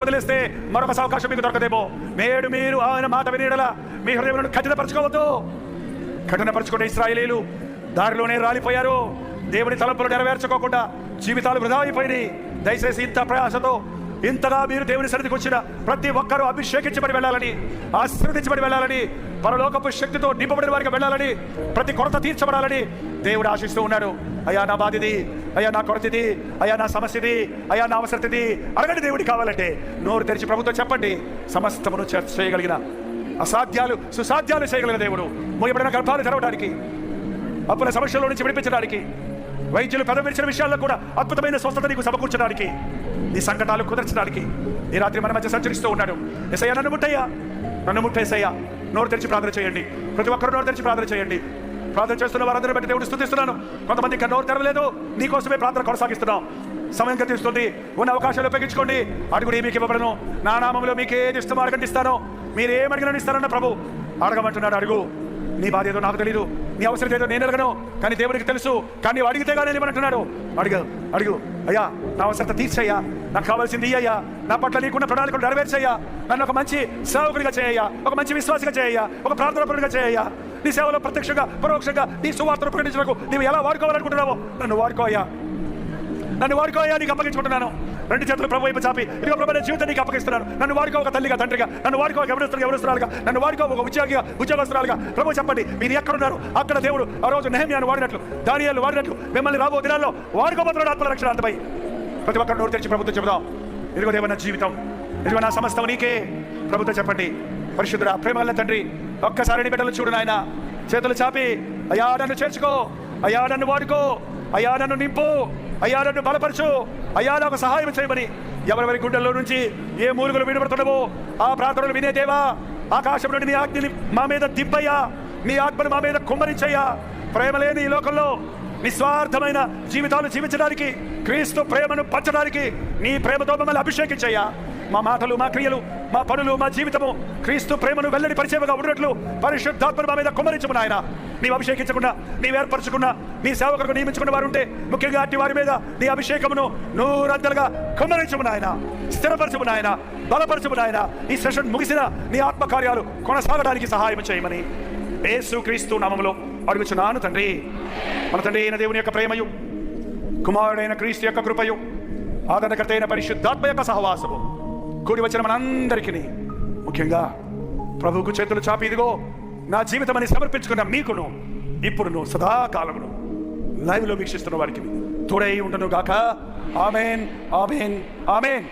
వదిలేస్తే మరొక అవకాశం మీకు దొరకదేమో. నేడు మీరు ఆయన మాట వినేడలా మీ హృదయములను కఠినపరచుకోవద్దు. కఠినపరచుకునే ఇశ్రాయేలీయులు దారిలోనే రాలిపోయారు. దేవుని తలంపులు నెరవేర్చుకోకుండా జీవితాలు వృధా అయిపోయినాయి. దయచేసి ఇంత ప్రయాసతో ఇంతగా మీరు దేవుని సన్నిధికి వచ్చిన ప్రతి ఒక్కరూ అభిషేకించబడి వెళ్ళాలని, ఆశీర్వదించబడి వెళ్ళాలని, పరలోకపు శక్తితో నింపబడిన వారికి వెళ్ళాలని, ప్రతి కొరత తీర్చబడాలని దేవుడు ఆశిస్తూ ఉన్నాడు. అయ్యా నా బాధిది, అయ్యా నా కొరతది, అయ్యా నా సమస్యది, అయ్యా నా అవసరతది అడగండి. దేవుడికి కావాలంటే నోరు తెరిచి ప్రభుత్వం చెప్పండి. సమస్తమును చేయగలిగిన, అసాధ్యాలు సుసాధ్యాలు చేయగలిగిన దేవుడు, మూయబడిన గర్భాలు తెరవడానికి, అప్పుల సమస్యల నుంచి విడిపించడానికి, వైద్యులు పెదవిరిచిన విషయాల్లో కూడా అద్భుతమైన స్వస్థత నీకు సమకూర్చడానికి, నీ సంకటాలు కుదర్చడానికి ఈ రాత్రి మన మధ్య సంచరిస్తూ ఉన్నాడు. యేసయ్యా నన్ను ముట్టయ్యా, నన్ను ముట్టేసయ్యా. నోరు తెరిచి ప్రార్థన చేయండి. ప్రతి ఒక్కరు నోరు తెరిచి ప్రార్థన చేయండి. ప్రార్థన చేస్తున్న వారందరిని బట్టి దేవుడు స్తుతిస్తున్నాను. కొంతమంది ఇంకా నోరు తెరవలేదు, నీకోసమే ప్రార్థన కొనసాగిస్తున్నాం. సమయం గతిస్తుంది, ఉన్న అవకాశాలు ఉపయోగించుకోండి. అడుగుడి మీకు ఇవ్వబడను, నా నామంలో మీకు ఏది ఇష్టమో అడగండి ఇస్తాను, మీరు ఏమడిగినా ఇస్తారన్న ప్రభు. అడగమంటున్నాడు, అడుగు. నీ బాధ ఏదో నాకు తెలియదు, నీ అవసరం ఏదో నేను అడగను, కానీ దేవుడికి తెలుసు. కానీ నువ్వు అడిగితే కానీ ఏమంటున్నాడు, అడుగు అడుగు. అయ్యా నా అవసరత తీర్చయ్యా, నాకు కావాల్సింది అయ్యా, నా పట్ల నీకున్న ప్రణాళికలు నెరవేర్చయ్యా, నన్ను ఒక మంచి సేవకుడిగా చేయయ్యా, ఒక మంచి విశ్వాసగా చేయయ్యా, ఒక ప్రార్థనాపరుడిగా చేయయ్యా. నీ సేవలో ప్రత్యక్షంగా పరోక్షంగా నీ సువార్తను ప్రకటించడానికి నీవు ఎలా వాడుకోవాలనుకుంటున్నావో నన్ను వాడుకోయ్యా, నన్ను వాడుకోయ్యా. నీకు అప్పగించుకుంటున్నాను. రెండు చేతులు ప్రభు వైపు చాపి, ఇదిగో ప్రభు నా జీవితం నీకు అప్పగిస్తున్నాను. నన్ను వాడుకో ఒక తల్లిగా, తండ్రిగా, నన్ను వాడుకో ఎవరిస్తున్నాలుగా, నన్ను వాడుకో ఒక ఉద్యోగస్తురాలుగా. ప్రభు చెప్పండి, మీరు ఎక్కడున్నారు అక్కడ దేవుడు ఆ రోజు నెహెమ్యాను వాడినట్లు, దానియేలు వాడినట్లు మిమ్మల్ని రాబో దినాల్లో వాడుకోబోతున్నాడు. ఆత్మల రక్షణార్థమై ప్రతి ఒక్కరు నోరు తెరిచి ప్రభుత్వం చెబుదాం. ఇదిగో దేవ నా జీవితం, ఇదిగో నా సమస్తం నీకే. ప్రభుత్వం చెప్పండి. పరిశుద్ధుడా ప్రేమగల తండ్రి, ఒక్కసారి నీ బిడ్డలు చూడు నాయన. చేతులు చాపి, అయ్యా నన్ను చేర్చుకో, అయ్యా నన్ను వాడుకో, అయ్యా నన్ను నింపు, అయ్యా నన్ను బలపరచు, అయ్యా నాకు సహాయం చేయమని ఎవరెవరి గుండెల్లో నుంచి ఏ మూలుగులు వినబడుతున్నావో ఆ ప్రార్థనలు వినే దేవా, ఆకాశం నుండి నీ ఆజ్ఞని మా మీద దింపయ్యా, నీ ఆత్మను మా మీద కుమ్మరించయ్యా. ప్రేమ లేని ఈ లోకంలో నిస్వార్థమైన జీవితాలు జీవించడానికి, క్రీస్తు ప్రేమను పంచడానికి నీ ప్రేమతో మమ్మల్ని అభిషేకించయ్యా. మా మాటలు, మా క్రియలు, మా పనులు, మా జీవితము క్రీస్తు ప్రేమను వెల్లడి పరిచయగా ఉన్నట్లు పరిశుద్ధాత్మను మా మీద కుమ్మరించము నాయన. నీవు అభిషేకించకుండా, నీవు ఏర్పరచుకున్న, నీ సేవకులకు నియమించుకున్న వారు ఉంటే ముఖ్యంగా అట్టి వారి మీద నీ అభిషేకమును నూరంతలుగా కుమ్మరించము నాయన, స్థిరపరచము నాయన, బలపరచము నాయన. ఈ సెషన్ ముగిసిన నీ ఆత్మకార్యాలు కొనసాగడానికి సహాయం చేయమని యేసు క్రీస్తు నామములో అడుగుచున్నాను తండ్రి. మన తండ్రి అయిన దేవుని యొక్క ప్రేమయు, కుమారుడైన క్రీస్తు యొక్క కృపయు, ఆదరణకర్త అయిన పరిశుద్ధాత్మ యొక్క సహవాసము కూడి వచ్చిన మనందరికీ, ముఖ్యంగా ప్రభువుకు చేతులు చాపి ఇదిగో నా జీవితం అని సమర్పించుకున్న మీకును, ఇప్పుడును సదాకాలమును లైవ్లో వీక్షిస్తున్న వారికి తోడై ఉండును గాక. ఆమేన్, ఆమేన్, ఆమేన్.